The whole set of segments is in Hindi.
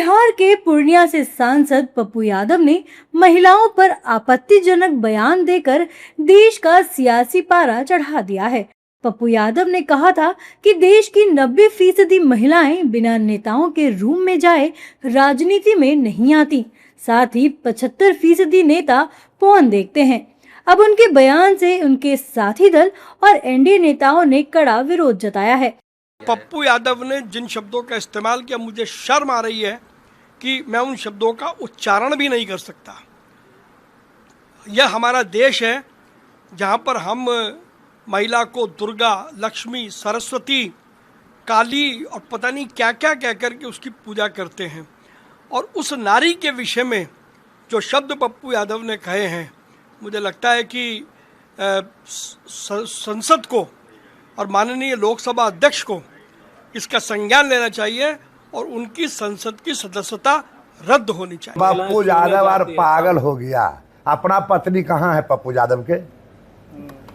बिहार के पूर्णिया से सांसद पप्पू यादव ने महिलाओं पर आपत्तिजनक बयान देकर देश का सियासी पारा चढ़ा दिया है। पप्पू यादव ने कहा था कि देश की 90% महिलाएं बिना नेताओं के रूम में जाए राजनीति में नहीं आती। साथ ही 75% नेता फोन देखते हैं। अब उनके बयान से उनके साथी दल और एनडीए नेताओं ने कड़ा विरोध जताया है। पप्पू यादव ने जिन शब्दों का इस्तेमाल किया, मुझे शर्म आ रही है कि मैं उन शब्दों का उच्चारण भी नहीं कर सकता। यह हमारा देश है जहाँ पर हम महिला को दुर्गा, लक्ष्मी, सरस्वती, काली और पता नहीं क्या क्या कह कर के उसकी पूजा करते हैं। और उस नारी के विषय में जो शब्द पप्पू यादव ने कहे हैं, मुझे लगता है कि संसद को और माननीय लोकसभा अध्यक्ष को इसका संज्ञान लेना चाहिए और उनकी संसद की सदस्यता रद्द होनी चाहिए। पप्पू यादव और पागल हो गया। अपना पत्नी कहाँ है पप्पू यादव के?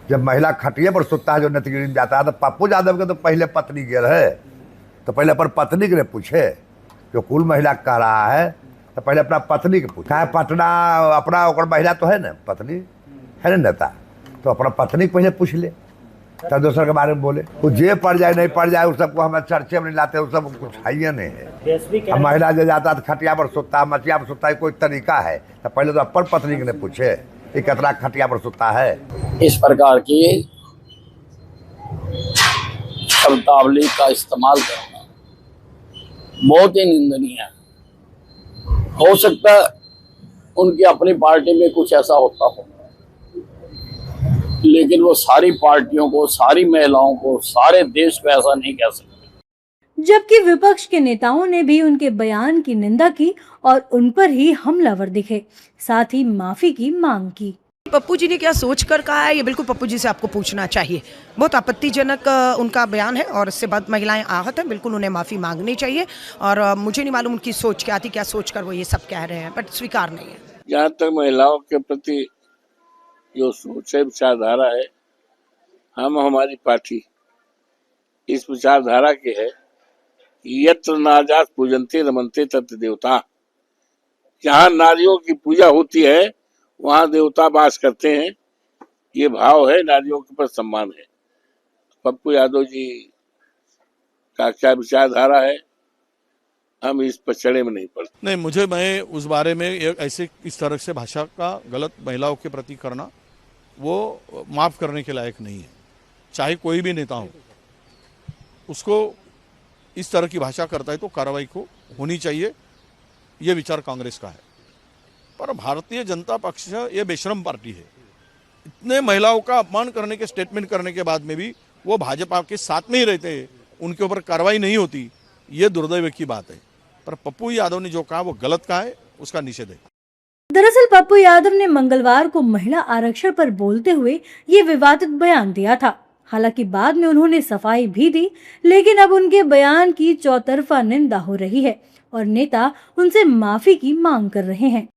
जब महिला खटिया पर सुतता है, जो नेतगिरी में जाता है, तो पप्पू यादव के तो पहले पत्नी गिर है, तो पहले पर पत्नी के पूछे। जो कुल महिला कह रहा है तो पहले अपना पत्नी के पूछा है। पटना अपना और महिला तो है ना, पत्नी है ना नेता, तो अपना पत्नी को पहले पूछ ले, तब दूसरे के बारे में बोले। वो जे पड़ जाए नहीं पड़ जाए, उस सबको हम चर्चे में नहीं लाते, उस सब कुछ है नहीं है। अब महिला जो जाता है खटिया पर सुतता, मचिया पर सुतता है, कोई तरीका है तो पहले तो अपन पत्नी के पूछे कि कितना खटिया पर सुतता है। इस प्रकार की शब्दावली का इस्तेमाल करना बहुत ही निंदनीय है। हो सकता है उनकी अपनी पार्टी में कुछ ऐसा होता हो, लेकिन वो सारी पार्टियों को, सारी महिलाओं को, सारे देश को ऐसा नहीं कह सकते। जबकि विपक्ष के नेताओं ने भी उनके बयान की निंदा की और उन पर ही हमलावर दिखे, साथ ही माफी की मांग की। पप्पू जी ने क्या सोच कर कहा है, ये बिल्कुल पप्पू जी से आपको पूछना चाहिए। बहुत आपत्तिजनक उनका बयान है और इससे बहुत महिलाएं आहत हैं। बिल्कुल उन्हें माफ़ी मांगनी चाहिए और मुझे नहीं मालूम उनकी सोच क्या थी, क्या सोच कर वो ये सब कह रहे हैं, बट स्वीकार नहीं है। जहाँ तक महिलाओं के प्रति जो सोच है, विचारधारा है, हम हमारी पार्टी इस विचारधारा के है, यत्र नाजात पूजन्ते रमन्ते तत्र देवता। जहाँ नारियों की पूजा होती है वहाँ देवता वास करते हैं। ये भाव है, नारियों के प्रति सम्मान है। पप्पू यादव जी का क्या विचारधारा है, हम इस पचड़े में नहीं पड़ते। नहीं, मैं उस बारे में ऐसे इस तरह से भाषा का गलत महिलाओं के प्रति करना वो माफ करने के लायक नहीं है। चाहे कोई भी नेता हो, उसको इस तरह की भाषा करता है तो कार्रवाई को होनी चाहिए। ये विचार कांग्रेस का है, पर भारतीय जनता पक्ष ये बेशरम पार्टी है। इतने महिलाओं का अपमान करने के, स्टेटमेंट करने के बाद में भी वो भाजपा के साथ में ही रहते हैं, उनके ऊपर कार्रवाई नहीं होती, ये दुर्दैव की बात है। पर पप्पू यादव ने जो कहा वो गलत कहा है, उसका निषेध है। दरअसल पप्पू यादव ने मंगलवार को महिला आरक्षण पर बोलते हुए ये विवादित बयान दिया था। हालांकि बाद में उन्होंने सफाई भी दी, लेकिन अब उनके बयान की चौतरफा निंदा हो रही है और नेता उनसे माफी की मांग कर रहे हैं।